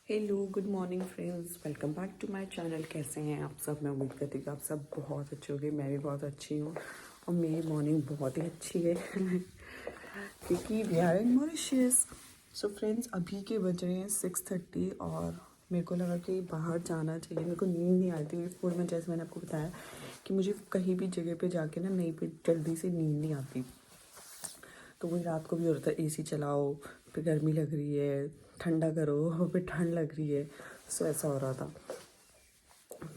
Hello good morning friends, welcome back to my channel. कैसे हैं आप सब? मैं उम्मीद करती हूँ कि आप सब बहुत अच्छे होंगे। मैं भी बहुत अच्छी हूँ और मेरी मॉर्निंग बहुत ही अच्छी है क्योंकि we are in Mauritius. So friends, अभी के बज रहे हैं 6:30 और मेरे को लगा कि बाहर जाना चाहिए। मेरे को नींद नहीं आती हुई फुल में, जैसे मैंने आपको बताया कि मुझे कहीं भी जगह पे जाके ना नहीं पे जल्दी से नींद नहीं आती। तो वही रात को भी हो रहा था, एसी चलाओ, फिर गर्मी लग रही है, ठंडा करो, फिर ठंड लग रही है। सो ऐसा हो रहा था।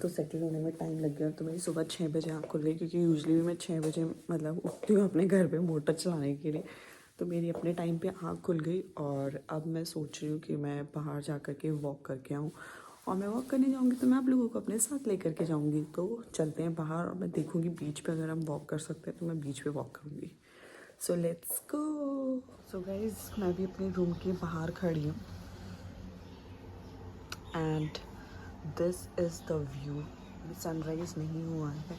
तो सेटल होने में टाइम लग गया। तो मेरी सुबह 6 बजे आँख खुल गई, क्योंकि यूजली भी मैं 6 बजे मतलब उठती हूँ अपने घर पे मोटर चलाने के लिए। तो मेरी अपने टाइम पे आँख खुल गई और अब मैं सोच रही हूँ कि मैं बाहर जा कर के वॉक करके आऊँ। और मैं वॉक करने जाऊँगी तो मैं आप लोगों को अपने साथ लेकर के जाऊँगी। तो चलते हैं बाहर और मैं देखूँगी बीच पे अगर हम वॉक कर सकते हैं तो मैं बीच पे वॉक करूँगी। So let's go. So guys, मैं भी अपने रूम के बाहर खड़ी हूँ and this is the view. अभी सनराइज़ नहीं हुआ है,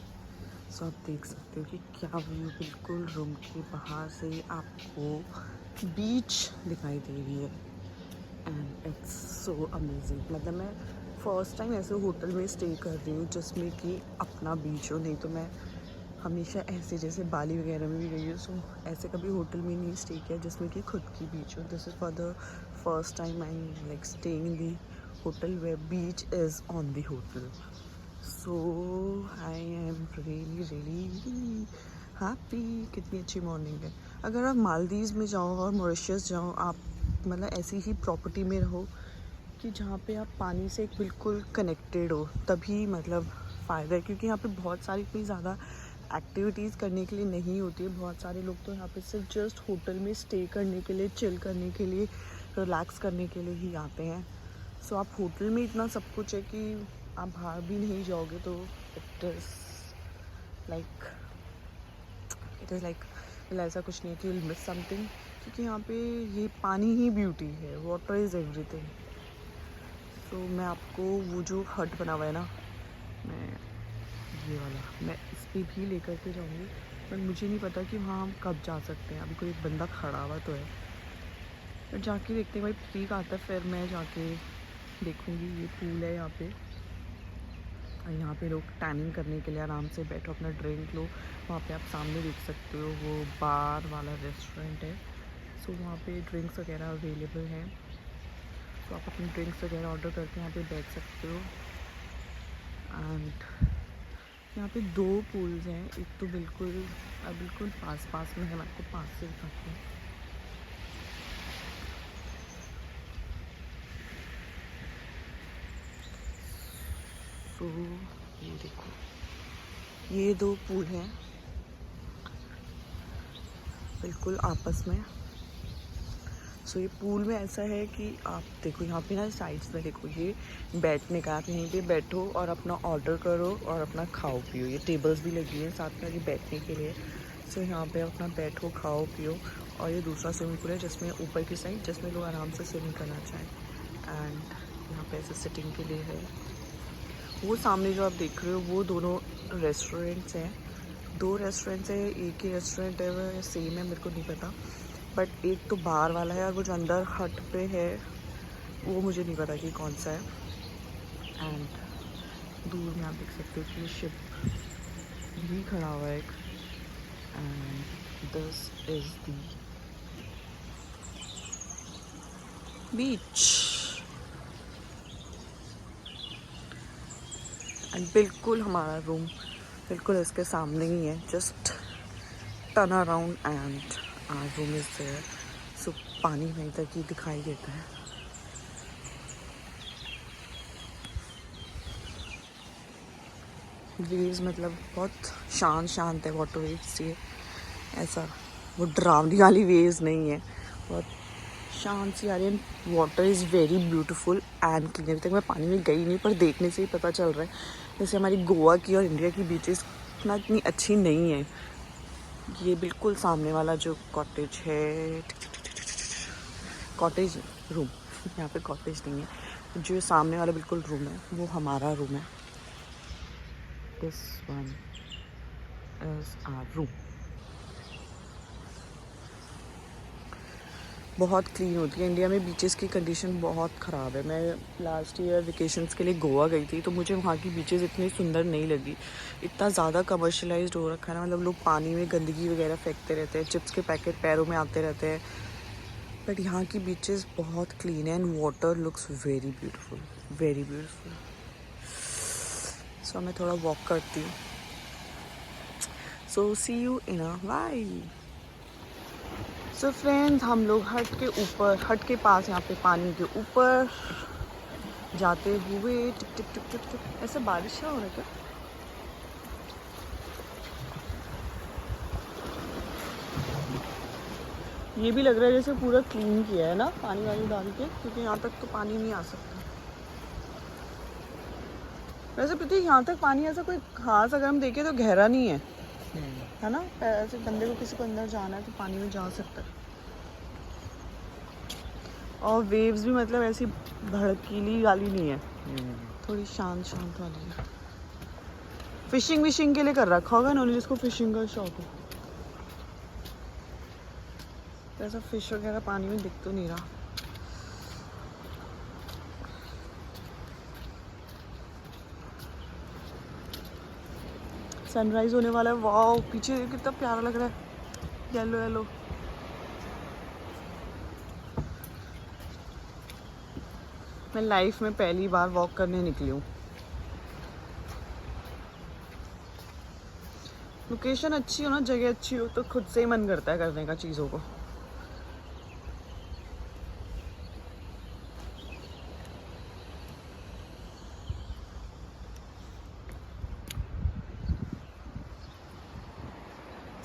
सो आप देख सकते हो कि क्या व्यू। बिल्कुल रूम के बाहर से आपको बीच दिखाई दे रही है एंड इट्स सो अमेजिंग। मतलब मैं फर्स्ट टाइम ऐसे होटल में स्टे कर रही हूँ जिसमें कि अपना बीच हो। नहीं तो मैं हमेशा ऐसे जैसे बाली वगैरह में भी गई हूँ, सो ऐसे कभी होटल में नहीं स्टे किया जिसमें कि खुद की बीच हो। This is for the first time I am like staying in the hotel where beach is on the hotel. So I am really really happy. कितनी अच्छी मॉर्निंग है। अगर आप मालदीव्स में जाओ और मॉरिशस जाओ, आप मतलब ऐसी ही प्रॉपर्टी में रहो कि जहाँ पे आप पानी से बिल्कुल कनेक्टेड हो, तभी मतलब फ़ायदा है। क्योंकि यहाँ पे बहुत सारी कोई ज़्यादा एक्टिविटीज़ करने के लिए नहीं होती है। बहुत सारे लोग तो यहाँ पे सिर्फ जस्ट होटल में स्टे करने के लिए, चिल करने के लिए, रिलैक्स करने के लिए ही आते हैं। सो आप होटल में इतना सब कुछ है कि आप बाहर भी नहीं जाओगे तो इट इज़ लाइक मतलब ऐसा कुछ नहीं है कि विल मिस समथिंग। क्योंकि यहाँ पे ये पानी ही ब्यूटी है, वाटर इज़ एवरीथिंग। तो मैं आपको वो जो हट बना हुआ है ना, मैं ये वाला मैं इस पर भी लेकर के जाऊँगी। पर मुझे नहीं पता कि वहाँ हम कब जा सकते हैं। अभी कोई एक बंदा खड़ा हुआ तो है, फिर जाके देखते हैं। भाई ठीक आता है फिर मैं जाके देखूँगी। ये पूल है यहाँ पे और यहाँ पे लोग टैनिंग करने के लिए आराम से बैठो, अपना ड्रिंक लो। वहाँ पे आप सामने देख सकते हो वो बार वाला रेस्टोरेंट है। सो वहाँ पे ड्रिंक्स वगैरह अवेलेबल हैं। तो आप अपनी ड्रिंक्स वगैरह ऑर्डर करके यहाँ पे बैठ सकते हो। एंड यहाँ पे 2 पूल्स हैं। एक तो बिल्कुल पास पास में है। मैं आपको पास से दिखाती हूँ। तो ये देखो, ये 2 पूल हैं बिल्कुल आपस में। सो ये पूल में ऐसा है कि आप देखो यहाँ पे ना साइड्स में देखो, ये बैठने का, आप यहीं पे बैठो और अपना ऑर्डर करो और अपना खाओ पियो। ये टेबल्स भी लगी हैं साथ में ये बैठने के लिए। सो यहाँ पे अपना बैठो, खाओ पियो। और ये दूसरा स्विमिंग पूल है जिसमें ऊपर की साइड, जिसमें लोग आराम से स्विमिंग करना चाहें। एंड यहाँ पे ऐसे सिटिंग के लिए है। वो सामने जो आप देख रहे हो वो दोनों रेस्टोरेंट्स हैं। 2 रेस्टोरेंट्स हैं। एक ही रेस्टोरेंट है वह सेम है, मेरे को नहीं पता। बट एक तो बाहर वाला है और वो जो अंदर हट पे है वो मुझे नहीं पता कि कौन सा है। एंड दूर में आप देख सकते हो कि शिप भी खड़ा हुआ है एक। And this is the beach. And बिल्कुल हमारा रूम बिल्कुल इसके सामने ही है। Just turn around and our room is there. So पानी वहीं तक ही दिखाई देता है। वेव्स मतलब बहुत शांत है वाटर वेव्स। ये ऐसा वो डरावनी वाली वेव्स नहीं है, बहुत शांत सी आ रही है। Water is very beautiful and clean. अभी तक मैं पानी में गई नहीं, पर देखने से ही पता चल रहा है जैसे हमारी गोवा की और इंडिया की बीचेस इतनी अच्छी नहीं है। ये बिल्कुल सामने वाला जो कॉटेज है, कॉटेज रूम, यहाँ पे कॉटेज नहीं है, जो सामने वाला बिल्कुल रूम है वो हमारा रूम है। This one is our room. बहुत क्लीन होती है। इंडिया में बीचेस की कंडीशन बहुत ख़राब है। मैं लास्ट ईयर वेकेशंस के लिए गोवा गई थी, तो मुझे वहाँ की बीचेस इतनी सुंदर नहीं लगी। इतना ज़्यादा कमर्शलाइज्ड हो रखा है ना, मतलब लोग पानी में गंदगी वगैरह फेंकते रहते हैं, चिप्स के पैकेट पैरों में आते रहते हैं। बट यहाँ की बीचेस बहुत क्लीन है and water looks very beautiful, very beautiful. So मैं थोड़ा वॉक करती हूँ। So see you in a while. So friends, हम लोग हट के पास यहाँ पे पानी के ऊपर जाते हुए टिक टिक टिक टिक टिक। ऐसे बारिश हो रहा है क्या? ये भी लग रहा है जैसे पूरा क्लीन किया है ना, पानी वानी डाल के, क्योंकि यहाँ तक तो पानी नहीं आ सकता। वैसे पता है, यहाँ तक पानी ऐसा कोई खास अगर हम देखें तो गहरा नहीं है ना। ऐसे बंदे को किसी को अंदर जाना है तो पानी में जा सकता है। और वेव्स भी मतलब ऐसी भड़कीली वाली नहीं है, थोड़ी शांत शांत वाली है। फिशिंग विशिंग के लिए कर रखा होगा इन्होंने, जिसको फिशिंग का शौक है। ऐसा फिश वगैरह पानी में दिख तो नहीं रहा। सनराइज होने वाला है। वाओ, पीछे कितना प्यारा लग रहा है, येलो येलो। मैं लाइफ में पहली बार वॉक करने निकली हूँ। लोकेशन अच्छी हो ना, जगह अच्छी हो, तो खुद से ही मन करता है करने का चीज़ों को।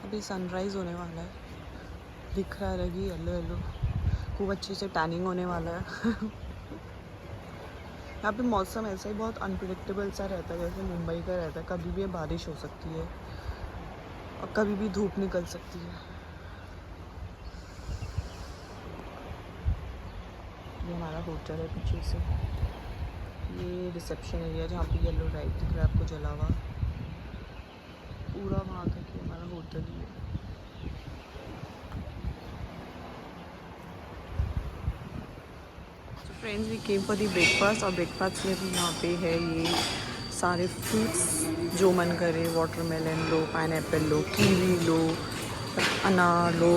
अभी सनराइज होने वाला है, दिख रहा है लगी येलो येलो, खूब अच्छे से टैनिंग होने वाला है। यहाँ पे मौसम ऐसा ही बहुत अनप्रिडिक्टेबल सा रहता है, जैसे मुंबई का रहता है। कभी भी बारिश हो सकती है और कभी भी धूप निकल सकती है। ये हमारा होटल है पीछे से, ये रिसेप्शन एरिया जहाँ पे येलो लाइट दिख रहा है आपको जला हुआ, पूरा वहाँ तक ये हमारा होटल ही है। Friends, we came for the breakfast, और ब्रेकफास्ट में भी यहाँ पे है ये सारे फ्रूट्स जो मन करे। वाटरमेलन लो, पाइनएप्पल लो, कीवी लो, अनार लो,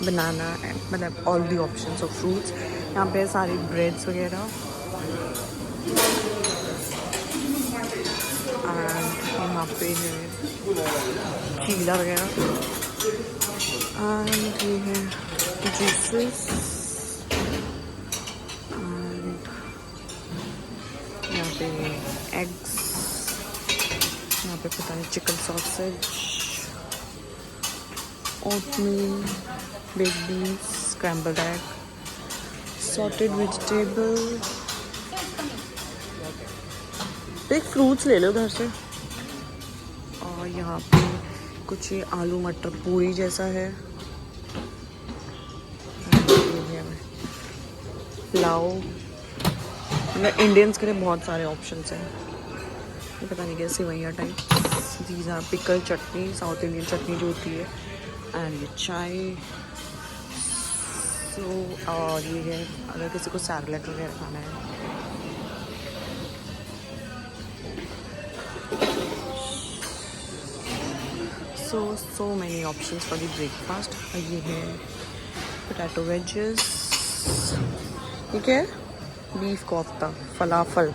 बनाना, मतलब all the options of fruits. यहाँ पे सारे ब्रेड्स वगैरह, एंड यहाँ पे है चीला वगैरह, एंड ये है जूसेस, यहाँ पे एग्स, यहाँ पे पता नहीं chicken sausage, oatmeal, baked beans, scrambled egg, sauteed vegetable. एक फ्रूट्स ले लो उधर से। और यहाँ पे कुछ ये आलू मटर पूरी जैसा है, पुलाव। मतलब इंडियंस के लिए बहुत सारे ऑप्शंस हैं। ये पता नहीं कैसे वही type. These are pickle chutney, south Indian chutney जो होती है, एंड ये चाय। सो और ये है अगर किसी को सैलेड वगैरह खाना है। So many options for the breakfast। ये है पोटैटो वेजेस, ठीक है, beef kofta, falafel,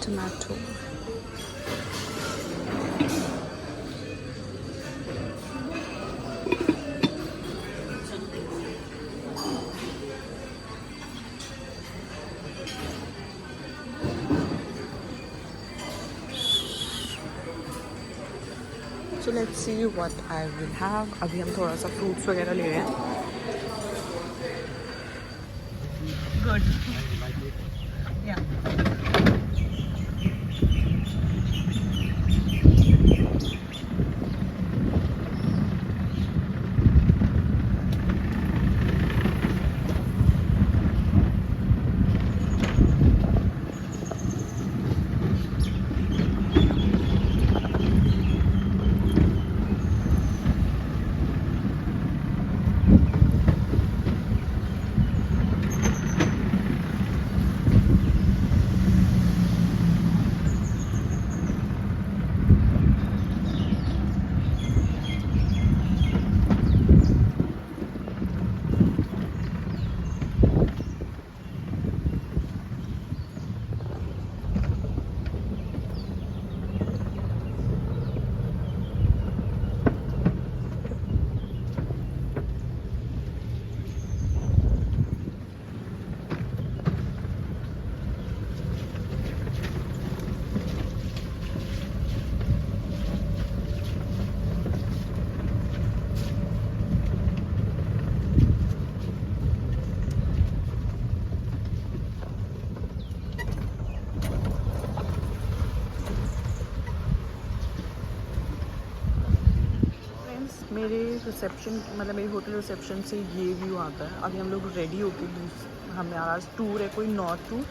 tomato, So let's see what I will have। अभी हम थोड़ा सा फ्रूट्स वगैरह ले रहे हैं। Good। Yeah। मेरे रिसेप्शन मतलब मेरे होटल रिसेप्शन से ये व्यू आता है। अभी हम लोग रेडी होके हमारा आज टूर है कोई नॉर्थ टूर,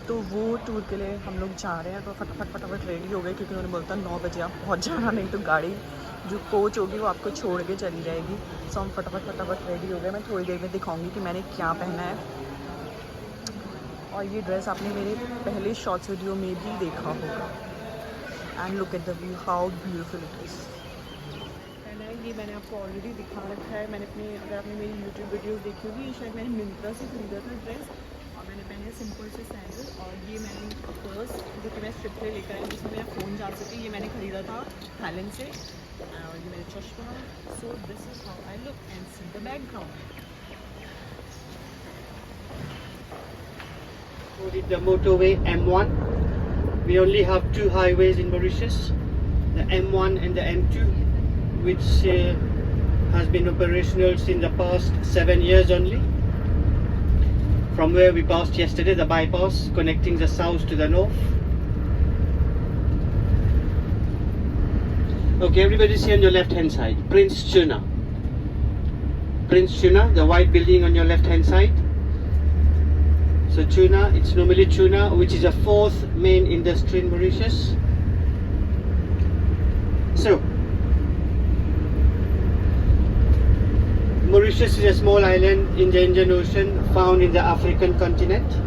तो वो टूर के लिए हम लोग जा रहे हैं। तो फटाफट रेडी हो गए क्योंकि उन्होंने बोलता 9 बजे आप पहुंच जाना, नहीं तो गाड़ी जो कोच होगी वो आपको छोड़ के चली जाएगी। सो हम फटाफट रेडी हो गए। मैं थोड़ी देर में दिखाऊंगी कि मैंने क्या पहना है। और ये ड्रेस आपने मेरे पहले शॉर्ट्स वीडियो में भी देखा होगा। And look at the view how beautiful it is. ये मैंने आपको ऑलरेडी दिखा रखा है। मैंने अपने अगर आपने मेरी यूट्यूब वीडियोस देखी होगी, ये शायद मैंने मिंत्रा से खरीदा था ड्रेस। और मैंने पहने सिंपल से सैंडल। और ये मैंने पर्स जो कि मैं ट्रिप पे लेकर आई, जिसमें मेरा फ़ोन जा सके, ये मैंने ख़रीदा था थाईलैंड से। और ये मेरे चश्मा। So this is how I look and see the background. The motorway M1. We only have two highways in Mauritius, the M1 and the M2, which has been operational since the past 7 years only. From where we passed yesterday, the bypass connecting the south to the north. Okay, everybody see on your left hand side, Prince Tuna. Prince Tuna, the white building on your left hand side. So tuna, it's normally tuna, which is a fourth main industry in Mauritius. So, Mauritius is a small island in the Indian Ocean found in the African continent.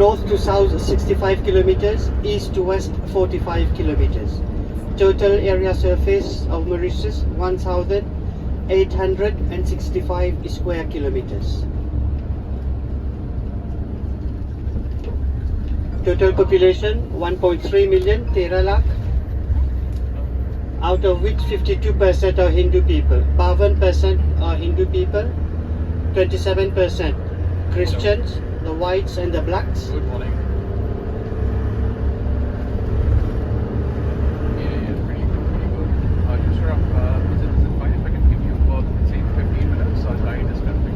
North to south 65 kilometers, east to west 45 kilometers. Total area surface of Mauritius 1,865 square kilometers. Total population 1.3 million, 13 lakh. Out of which 52% are Hindu people, 52% are Hindu people, 27% Christians, the whites and the blacks. Good morning. Yeah, pretty good. Just sir, is it fine if I can give you about, say, 15 minutes? I'll try this country.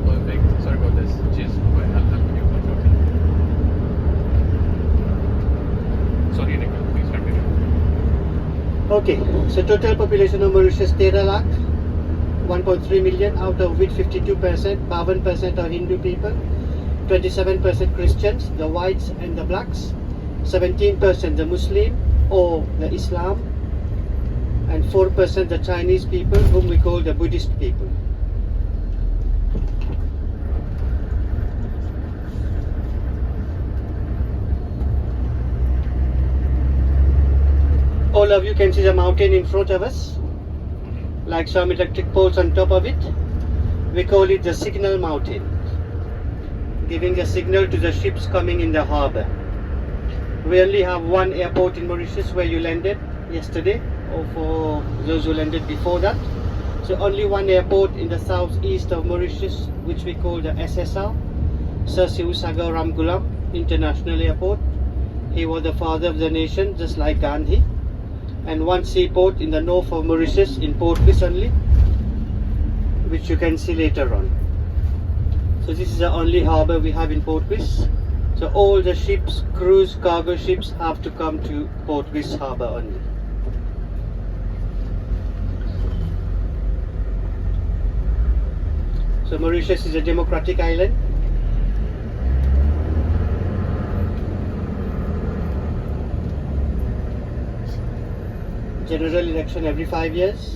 Perfect. Sorry about this. Cheers. Bye. I'll give you one shortly. Sorry, Nikhil. Please continue. Okay, so total population of Mauritius 13 lakh, 1.3 million, out of which 52%, 52% are Hindu people, 27% Christians, the whites and the blacks, 17% the Muslim or the Islam, and 4% the Chinese people, whom we call the Buddhist people. All of you can see the mountain in front of us, like some electric poles on top of it. We call it the signal mountain, giving a signal to the ships coming in the harbor. We only have one airport in Mauritius where you landed yesterday, or for those who landed before that. So only one airport in the southeast of Mauritius, which we call the SSR, Sir Sivu Sagar Ramgoolam International Airport. He was the father of the nation, just like Gandhi. And one seaport in the north of Mauritius, in Port Louis only, which you can see later on. So this is the only harbour we have in Port Louis. So all the ships, cruise, cargo ships have to come to Port Louis harbour only. So Mauritius is a democratic island. General election every 5 years. So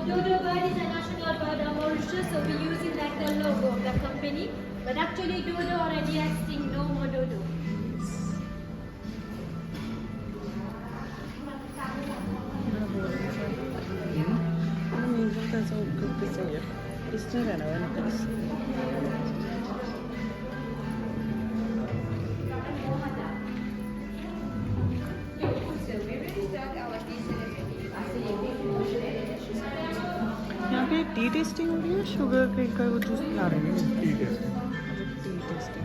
dodo bird is a national bird of Mauritius, so we use it like the logo of the company. But actually dodo already extinct, no more dodo. Museum कैसा ऊपर से है, इसमें रहना है ना please. यहाँ पे टी टेस्टिंग हो रही है, शुगर केक का वो जूस पिला रहे हैं। T testing.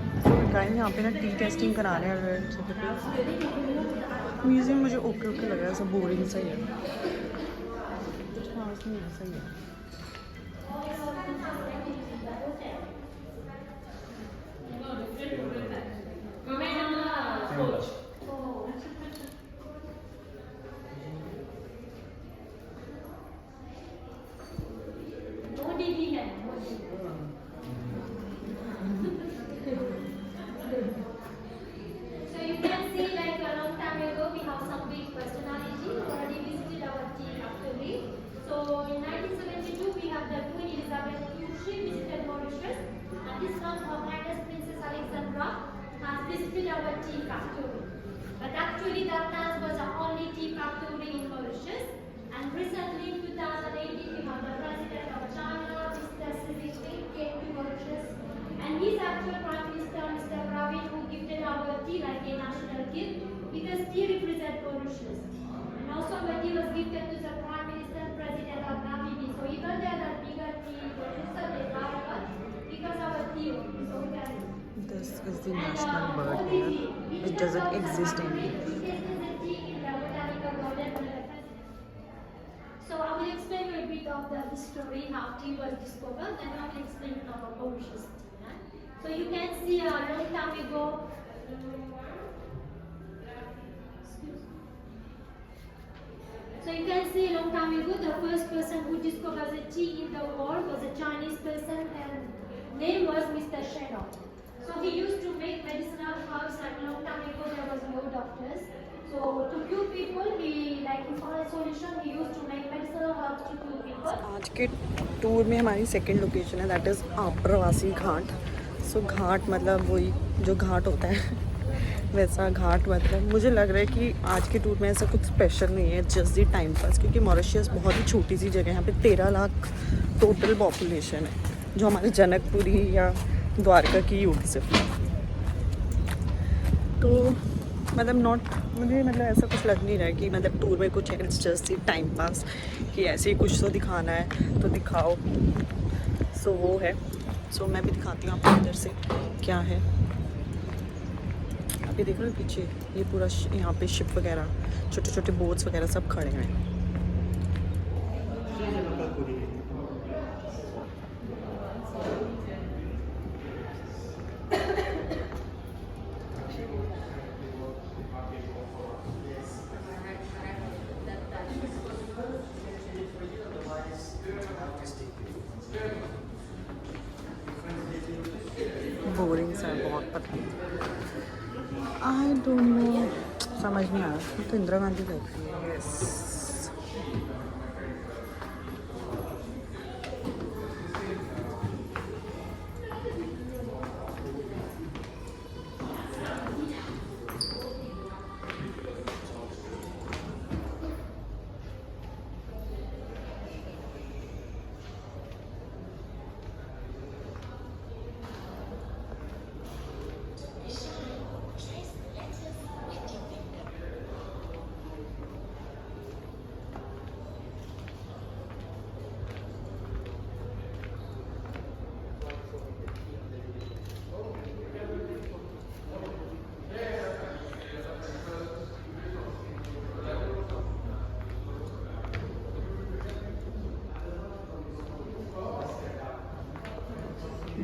गाइस यहाँ पे ना टी टेस्टिंग करा रहे हैं। म्यूजियम मुझे ओके लग रहा है, सब बोरिंग सा ही है। नहीं ऐसा ही है। So you can see like a long time ago we have some big personality already visited our tea factory. So in 1972 we have the Queen Elizabeth II. She visited Mauritius, and this one Her Highness Princess Alexandra has visited our tea factory. But actually that time was the only tea factory in Mauritius. And recently in 2018 we have the President of China, Mr. Xi Jinping, came to Mauritius. And his actual Prime Minister, Mr. Pravin, who gifted our tea like a national gift because tea represents Mauritius. And also our tea was gifted to the Prime Minister and President of Namibia. So even they are the bigger tea producer, they buy us because our tea only. So we can. This is the national bird here, which doesn't exist anymore. So I will explain you a bit of the history, how tea was discovered, and I will explain about Mauritius tea. So you can see a long time ago. So you can see a long time ago, the first person who discovered the tea in the world was a Chinese person, and name was Mr. Shenong. So he used to make medicinal herbs, and long time ago there was no doctors. So to cure people, he like for a solution he used to make medicinal herbs to cure people. आज के tour में हमारी second location है, that is आप्रवासी घाट। सो घाट मतलब वही जो घाट होता है वैसा घाट। मतलब मुझे लग रहा है कि आज के टूर में ऐसा कुछ स्पेशल नहीं है, जस्ट दी टाइम पास, क्योंकि मॉरिशस बहुत ही छोटी सी जगह है। यहाँ पे 13 लाख टोटल पॉपुलेशन है, जो हमारे जनकपुरी या द्वारका की होगी सिर्फ। तो मतलब मुझे मतलब ऐसा कुछ लग नहीं रहा है कि मतलब टूर में कुछ है, it's just the time pass कि ऐसे ही कुछ तो दिखाना है तो दिखाओ। सो वो है। सो मैं भी दिखाती हूँ आपको इधर से क्या है। अभी देख रहे हो पीछे ये पूरा यहाँ पे शिप वगैरह, छोटे छोटे बोट्स वगैरह सब खड़े हैं। बोरिंग सा है बहुत, पता नहीं, आई डोंट नो, समझ नहीं आ रहा। तो इंदिरा गांधी लग रही है। यस,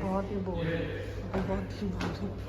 बहुत ही बोरिंग, बहुत ही बोरिंग।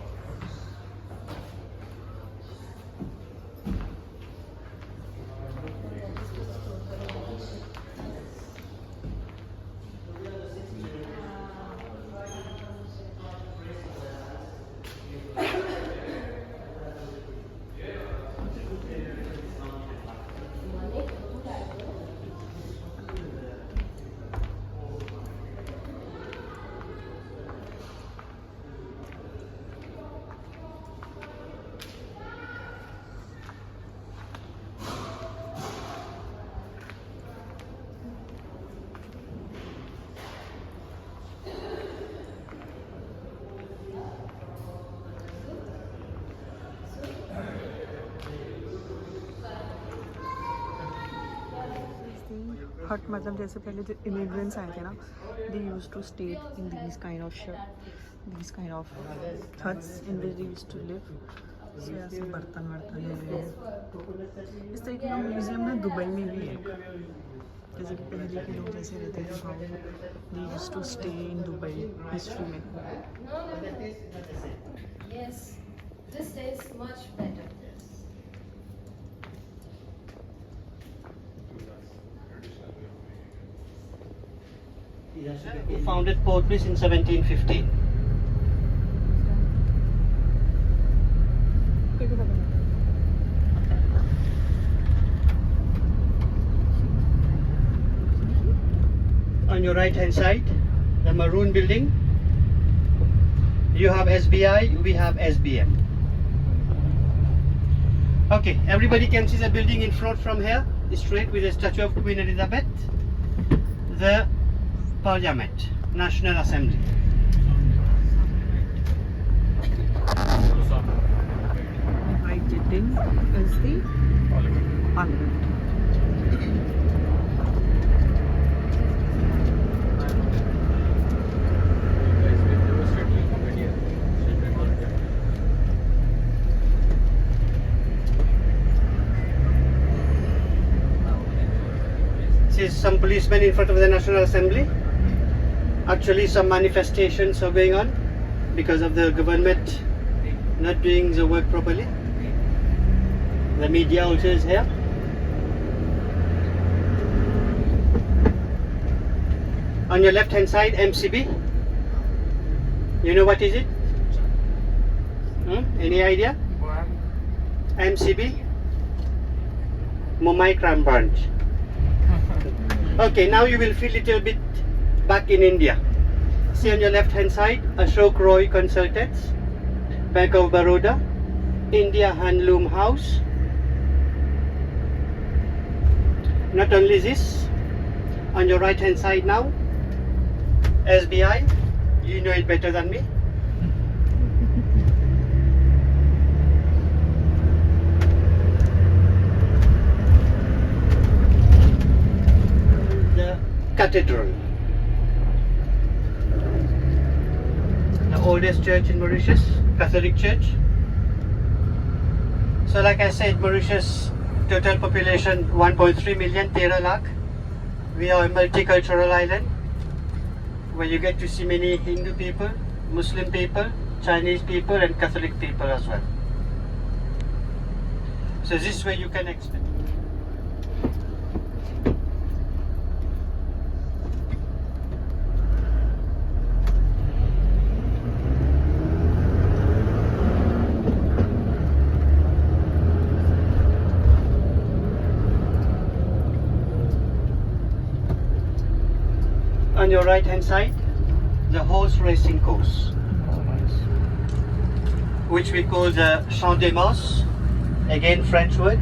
हट मतलब जैसे पहले जो इमिग्रेंट्स आए थे ना, they use to stay in these kind of huts in which they use to live. So ऐसे बर्तन वर्तन है। इस तरीके का म्यूजियम ना दुबई में भी है, जैसे कि पहले के लोग जैसे रहते थे how they used to stay in Dubai history में. Yes, this is much better. He founded Port Bliss in 1715. On your right hand side, the maroon building, you have SBI, we have SBM. Okay, everybody can see the building in front from here, straight with the statue of Queen Elizabeth, the Parliament, National Assembly. Right building is the Parliament. This is some policemen in front of the National Assembly. Actually, some manifestations are going on because of the government not doing the work properly. The media also is here. On your left hand side, MCB. You know what is it? Any idea? MCB? Mumbai Crime Branch. Okay, now you will feel a little bit back in India. See on your left hand side, Ashok Roy Consultants, Bank of Baroda, India Handloom House. Not only this, on your right hand side now, SBI, you know it better than me. The cathedral, the oldest church in Mauritius, Catholic Church. So like I said, Mauritius total population 1.3 million, 13 lakh. We are a multicultural island where you get to see many Hindu people, Muslim people, Chinese people and Catholic people as well. So this is where you can expect. On your right hand side, the horse racing course, which we call the Champ des Mars, again French word.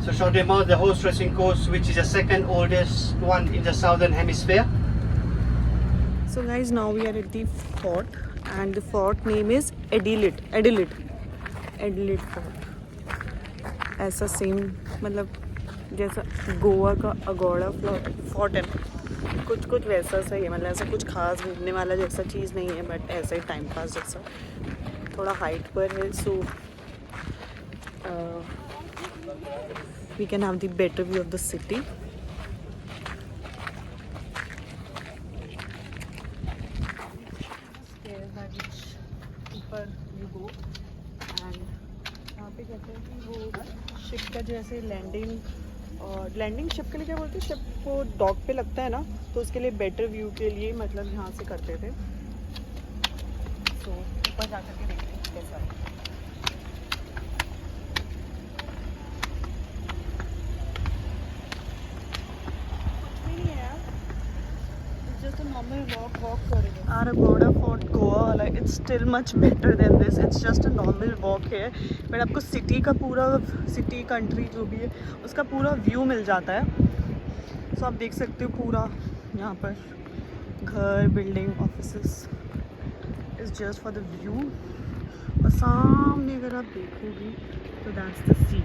So Champ des Mars, the horse racing course, which is the second oldest one in the southern hemisphere. So guys, now we are at the fort and the fort name is Adelaide Fort. ऐसा same मतलब जैसा गोवा का Aguada fort है ना, कुछ वैसा सा ही है. मतलब ऐसा कुछ खास घूमने वाला जैसा चीज़ नहीं है, बट ऐसा ही टाइम पास जैसा थोड़ा हाइट पर है. So we can have the better view of the city. ऊपर यू गो एंड यहाँ पे कहते हैं कि वो शिप का जैसे लैंडिंग शिप के लिए क्या बोलते हैं, शिप को डॉक पे लगता है ना, तो उसके लिए बेटर व्यू के लिए मतलब यहाँ से करते थे. सो ऊपर जा करके देखते हैं कैसा है. कुछ भी नहीं है यार, जस्ट अ नॉर्मल वॉक करेंगे. Agoda Fort Goa, like it's still much better than this. It's just a normal walk here, but आपको सिटी का पूरा सिटी कंट्री जो भी है उसका पूरा व्यू मिल जाता है. सो आप देख सकते हो पूरा यहाँ पर घर, building, offices is just for the view. और सामने अगर आप देखोगे तो दैट्स द सी.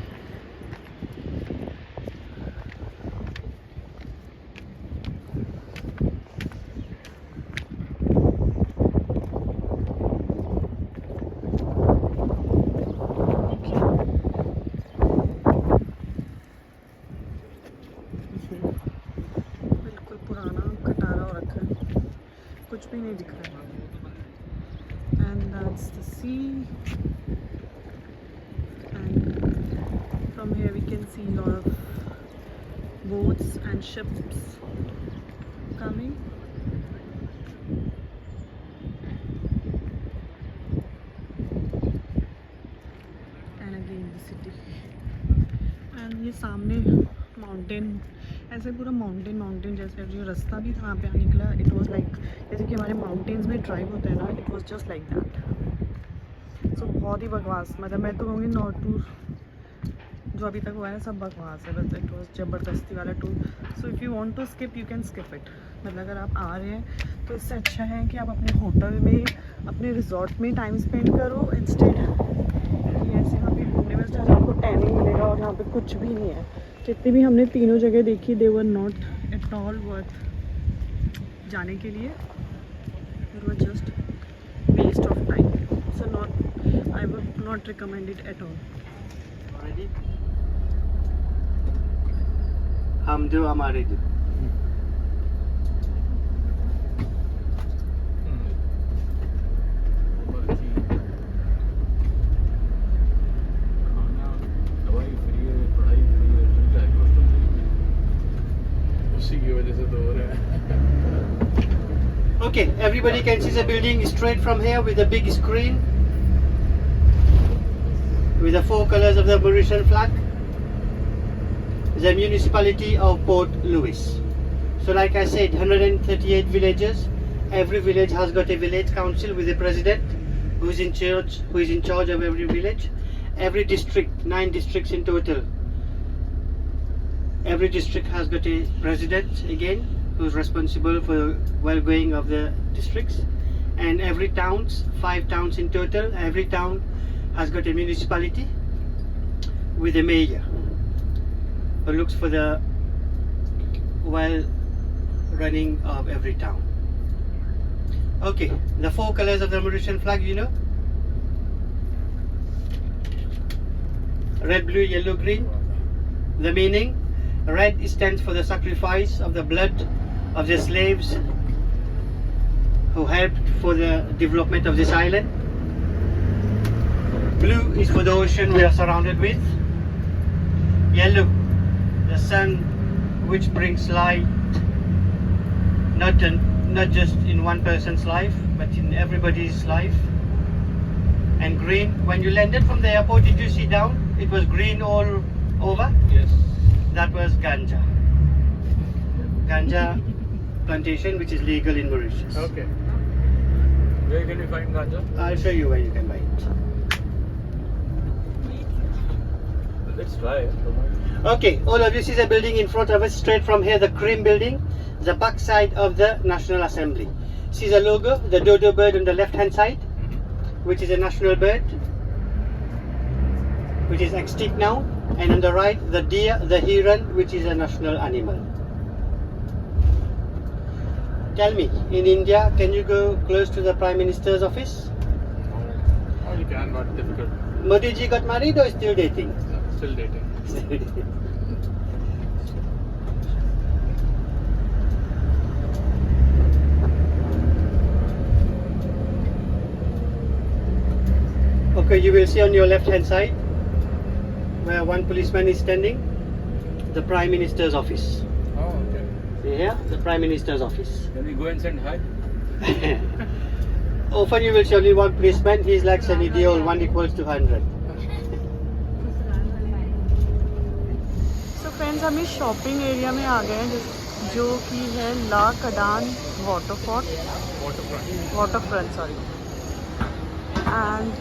कुछ भी नहीं दिख रहा है। And that's the sea and from here we can see lot of boats and ships coming. And again the city. And ये सामने माउंटेन, ऐसे पूरा माउंटेन जैसे जो रास्ता भी था यहाँ पे आने का, इट वाज लाइक जैसे कि हमारे माउंटेन्स में ड्राइव होता है ना, it was just like that. So बहुत ही बकवास, मतलब मैं तो कहूँगी नॉर्थ टूर जो अभी तक हुआ है सब बकवास है, बस इट वॉज ज़बरदस्ती वाला tour. So if you want to skip you can skip it. मतलब अगर आप आ रहे हैं तो इससे अच्छा है कि आप अपने होटल में, अपने रिजॉर्ट में टाइम स्पेंड करो इंस्टेड कि ऐसे यहाँ पे घूमने में जहाँ आपको टैनिंग मिलेगा और यहाँ पे कुछ भी नहीं है। जितनी भी हमने तीनों जगह देखी they were not at all worth जाने के लिए, it was just waste of time. So not, I would not recommend it at all. Ready? हम दो हमारे दो। खाना, दवाई फ्री है, पढ़ाई फ्री है, ठीक है, कॉस्ट उसी की वजह से तो हो रहा है। Okay, everybody can see the building straight from here with a big screen with the 4 colors of the Mauritian flag. The municipality of Port Louis. So like I said, 138 villages. Every village has got a village council with a president who is in charge of every village. Every district, 9 districts in total. Every district has got a president again who is responsible for the well-being of the districts. And every towns, 5 towns in total, every town has got a municipality with a mayor who looks for the well running of every town. Okay, the 4 colors of the Mauritian flag, you know? Red, blue, yellow, green. The meaning, red stands for the sacrifice of the blood of the slaves who helped for the development of this island. Blue is for the ocean we are surrounded with. Yellow, the sun which brings light not just in one person's life but in everybody's life. And green, when you landed from the airport, did you see down? It was green all over. Yes. That was ganja. Ganja plantation which is legal in Mauritius. Okay. Where can we find ganja? I'll show you where you can buy it. Let's try it. Okay, all of you see the building in front of us, straight from here, the cream building, the back side of the National Assembly. See the logo, the dodo bird on the left hand side, which is a national bird, which is extinct now, and on the right, the deer, the heron, which is a national animal. Tell me, in India, can you go close to the Prime Minister's office? Oh, you can, but difficult. Modi ji got married or still dating? No, still dating. Okay, you will see on your left hand side where one policeman is standing, the Prime Minister's office. Oh, okay. See here, the Prime Minister's office. Can we go and send hi? Often you will see only one policeman, he is like Sunny Deol, 1 equals to 100. So friends, हम इस shopping area में आ गए हैं जो कि है ला कडान waterfront sorry. And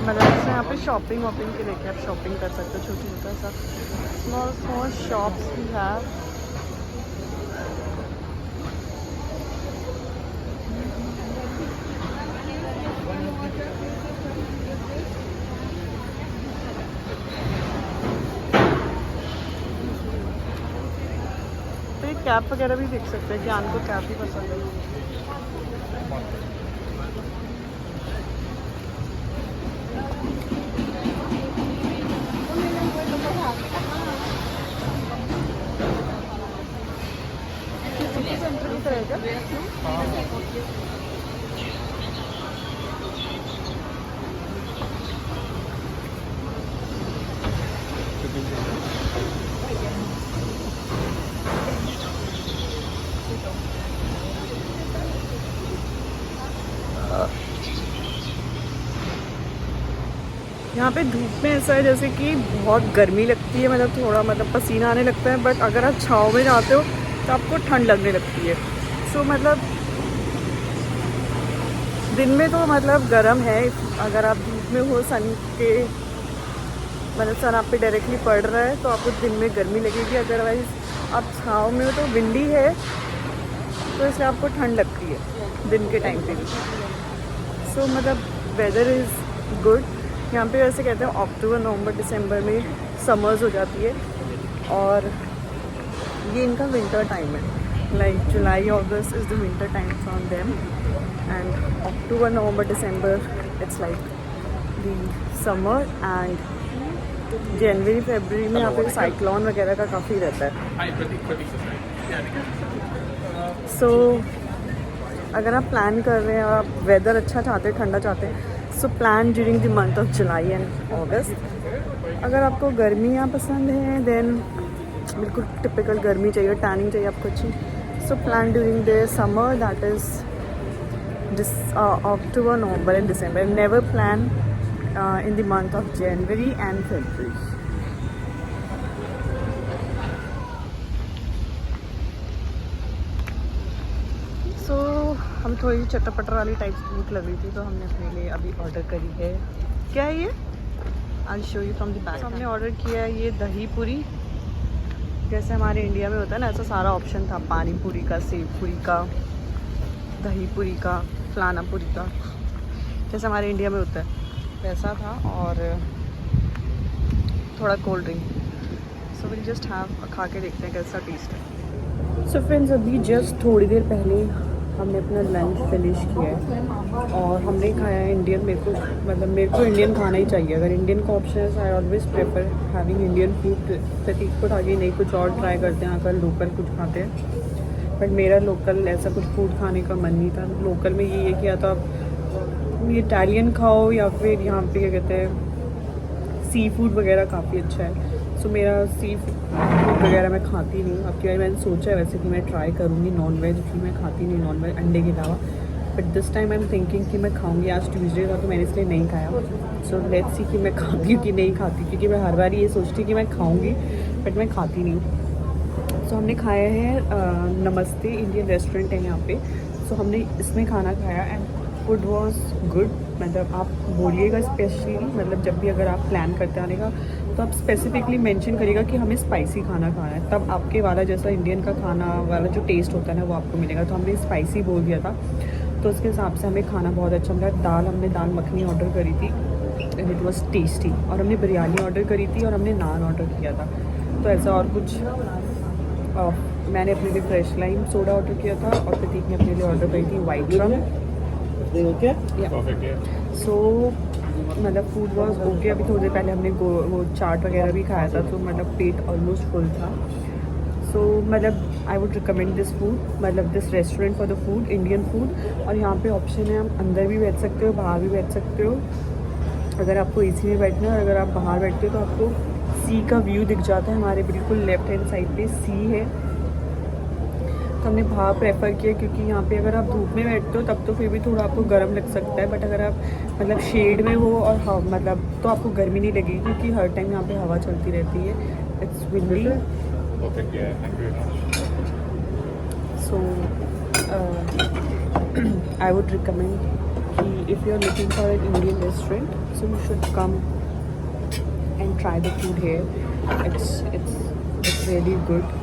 मतलब ऐसे यहाँ पे शॉपिंग वॉपिंग के लेके आप शॉपिंग कर सकते हो, छोटा छोटा सा स्मॉल शॉप्स भी है। तो ये कैप वगैरह भी देख सकते हैं, ज्ञान को कैप भी पसंद है। यहाँ पे धूप में ऐसा है जैसे कि बहुत गर्मी लगती है, मतलब थोड़ा मतलब पसीना आने लगता है, बट अगर आप छाँव में जाते हो तो आपको ठंड लगने लगती है। सो मतलब दिन में तो मतलब गर्म है, अगर आप धूप में हो सन के मतलब सन आप पे डायरेक्टली पड़ रहा है तो आपको दिन में गर्मी लगेगी, अदरवाइज़ आप छाँव में हो तो विंडी है तो इसलिए आपको ठंड लगती है दिन के टाइम पे भी। सो मतलब वेदर इज़ गुड। यहाँ पे वैसे कहते हैं अक्टूबर नवंबर दिसंबर में समर्स हो जाती है और ये इनका विंटर टाइम है। Like July August is the winter time from them and October November December it's like the summer and जनवरी फरवरी में यहाँ पे साइक्लोन वगैरह का काफ़ी रहता है। सो अगर आप प्लान कर रहे हैं और आप वेदर अच्छा चाहते हैं, ठंडा चाहते हैं, so plan during the month of July and August. अगर आपको गर्मियाँ पसंद हैं देन बिल्कुल टिपिकल गर्मी चाहिए, टैनिंग चाहिए आपको अच्छी, सो plan during the summer that is October November and December. Never plan in the month of January and February. So हम थोड़ी चटपटर वाली टाइप की भूख लग रही थी तो हमने अपने लिए अभी ऑर्डर करी है। क्या है ये? I'll show you from the back. हमने ऑर्डर किया है ये दही पूरी, जैसे हमारे इंडिया में होता है ना, ऐसा सारा ऑप्शन था, पानी पूरी का, सेव पूरी का, दही पूरी का, फलाना पूरी का, जैसे हमारे इंडिया में होता है वैसा था, और थोड़ा cold drink. So will just have, खा के देखते हैं कैसा टेस्ट है। सो फ्रेंड्स अभी जस्ट थोड़ी देर पहले हमने अपना लंच फिनिश किया है और हमने खाया है इंडियन। मेरे को इंडियन खाना ही चाहिए। अगर इंडियन का ऑप्शन है I always prefer having Indian food. Prateek को था कि नहीं कुछ और ट्राई करते हैं, अगर लोकल कुछ खाते हैं, बट मेरा लोकल ऐसा कुछ फूड खाने का मन नहीं था। लोकल में ये किया था इटालियन खाओ या फिर यहाँ पे क्या कहते हैं सी फूड वगैरह काफ़ी अच्छा है। सो मेरा सी फूड वगैरह मैं खाती नहीं हूँ। अब क्या मैंने सोचा है वैसे कि मैं ट्राई करूँगी नॉन वेज, भी मैं खाती नहीं नॉन वेज अंडे के अलावा, but this time I am thinking कि मैं खाऊंगी। आज ट्यूसडे था तो मैंने इसलिए नहीं खाया। सो लेट्स सी कि मैं खाती हूँ कि नहीं खाती, क्योंकि मैं हर बार ये सोचती कि मैं खाऊँगी बट मैं खाती नहीं हूँ। सो हमने खाया है नमस्ते इंडियन रेस्टोरेंट है यहाँ पे। सो हमने इसमें खाना खाया एंड फूड वॉज गुड। मतलब आप बोलिएगा स्पेशली, मतलब जब भी अगर आप प्लान करते आने का तो आप स्पेसिफिकली मेंशन करिएगा कि हमें स्पाइसी खाना खाना है, तब आपके वाला जैसा इंडियन का खाना वाला जो टेस्ट होता है ना वो आपको मिलेगा। तो हमने स्पाइसी बोल दिया था तो उसके हिसाब से हमें खाना बहुत अच्छा मिला। हमने दाल मखनी ऑर्डर करी थी एंड इट वॉज टेस्टी, और हमने बिरयानी ऑर्डर करी थी और हमने नान ऑर्डर किया था। तो ऐसा और कुछ मैंने अपने लिए फ्रेश लाइम सोडा ऑर्डर किया था और प्रतीक ने अपने लिए ऑर्डर करी थी वाइट रम। सो मतलब फूड वॉज ओके। अभी थोड़ी देर पहले हमने वो चाट वगैरह भी खाया था तो मतलब पेट ऑलमोस्ट फुल था। सो मतलब I would recommend this food, मतलब this restaurant for the food, Indian food. और यहाँ पे ऑप्शन है हम अंदर भी बैठ सकते हो, बाहर भी बैठ सकते हो। अगर आपको एसी में बैठना है और अगर आप बाहर बैठते हो तो आपको सी का व्यू दिख जाता है। हमारे बिल्कुल लेफ्ट हैंड साइड पे सी है, तो हमने बाहर प्रेफर किया क्योंकि यहाँ पे अगर आप धूप में बैठते हो तब तो फिर भी थोड़ा आपको गर्म लग सकता है, बट अगर आप मतलब शेड में हो और मतलब तो आपको गर्मी नहीं लगेगी क्योंकि हर टाइम यहाँ पे हवा चलती रहती है। It's windy. So I would recommend कि if you are looking for an Indian restaurant so you should come and try the food here. It's really good.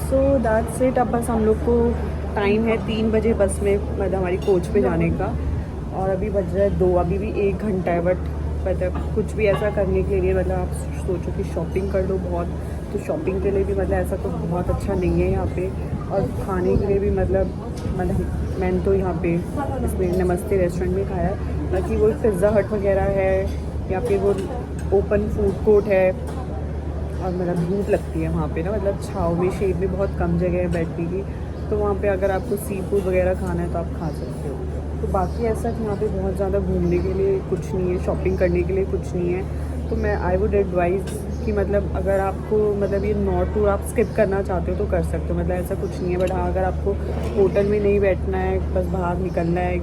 So that's it. अब बस हम लोग को टाइम है 3 बजे बस में मतलब हमारी कोच पे जाने का, और अभी बज रहा है 2, अभी भी 1 घंटा है। बट मतलब कुछ भी ऐसा करने के लिए मतलब आप सोचो कि शॉपिंग कर लो बहुत, तो शॉपिंग के लिए भी मतलब ऐसा कुछ बहुत अच्छा नहीं है यहाँ पे। और खाने के लिए भी मतलब मैंने तो यहाँ पे इसमें नमस्ते रेस्टोरेंट में खाया, बाकी वो पिज़्ज़ा हट वगैरह है या फिर वो ओपन फूड कोर्ट है, और मतलब धूप लगती है वहाँ पे ना, मतलब छाँव में शेड में बहुत कम जगह है बैठने की, तो वहाँ पे अगर आपको सी फूड वगैरह खाना है तो आप खा सकते हो। तो बाकी ऐसा यहाँ पे बहुत ज़्यादा घूमने के लिए कुछ नहीं है, शॉपिंग करने के लिए कुछ नहीं है। तो मैं आई वुड एडवाइज़ कि मतलब अगर आपको मतलब ये नॉर्थ टूर आप स्किप करना चाहते हो तो कर सकते हो, मतलब ऐसा कुछ नहीं है। बट हाँ अगर आपको होटल में नहीं बैठना है, बस बाहर निकलना है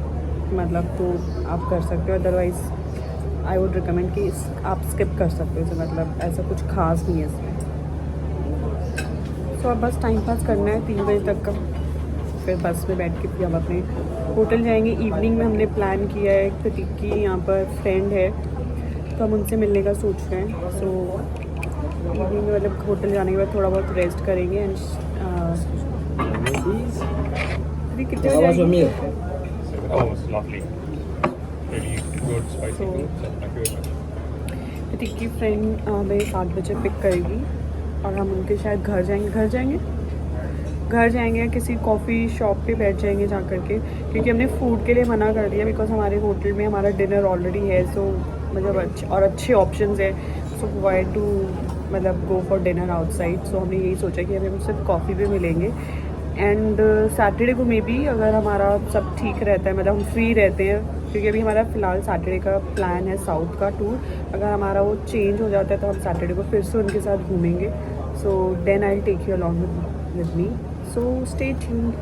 मतलब, तो आप कर सकते हो। अदरवाइज़ आई वुड रिकमेंड कि आप स्किप कर सकते हो, मतलब ऐसा कुछ खास नहीं है इसमें। तो अब बस टाइम पास करना है 3 बजे तक का, फिर बस में बैठ के फिर हम अपने होटल जाएंगे। इवनिंग में हमने प्लान किया है, प्रतीक की यहाँ पर फ्रेंड है तो हम उनसे मिलने का सोच रहे हैं। सो इवनिंग में मतलब होटल जाने के बाद थोड़ा बहुत रेस्ट करेंगे एंड कितने बजे आएंगे? Oh, it's lovely. Really good spicy food. So thank you very much. प्रतीक की फ्रेंड हमें 7 बजे पिक करेगी और हम उनके शायद घर जाएंगे या किसी कॉफ़ी शॉप पे बैठ जाएंगे जा करके, क्योंकि हमने फूड के लिए मना कर दिया बिकॉज हमारे होटल में हमारा डिनर ऑलरेडी है। सो मतलब अच्छे ऑप्शंस है, सो वाई टू मतलब गो फॉर डिनर आउटसाइड। सो हमने यही सोचा कि हमें सिर्फ कॉफ़ी पे मिलेंगे एंड सैटरडे को मे बी अगर हमारा सब ठीक रहता है, मतलब हम फ्री रहते हैं, क्योंकि अभी हमारा फ़िलहाल सैटरडे का प्लान है साउथ का टूर। अगर हमारा वो चेंज हो जाता है तो हम सैटरडे को फिर से उनके साथ घूमेंगे। So then I will take you along with me, so stay tuned.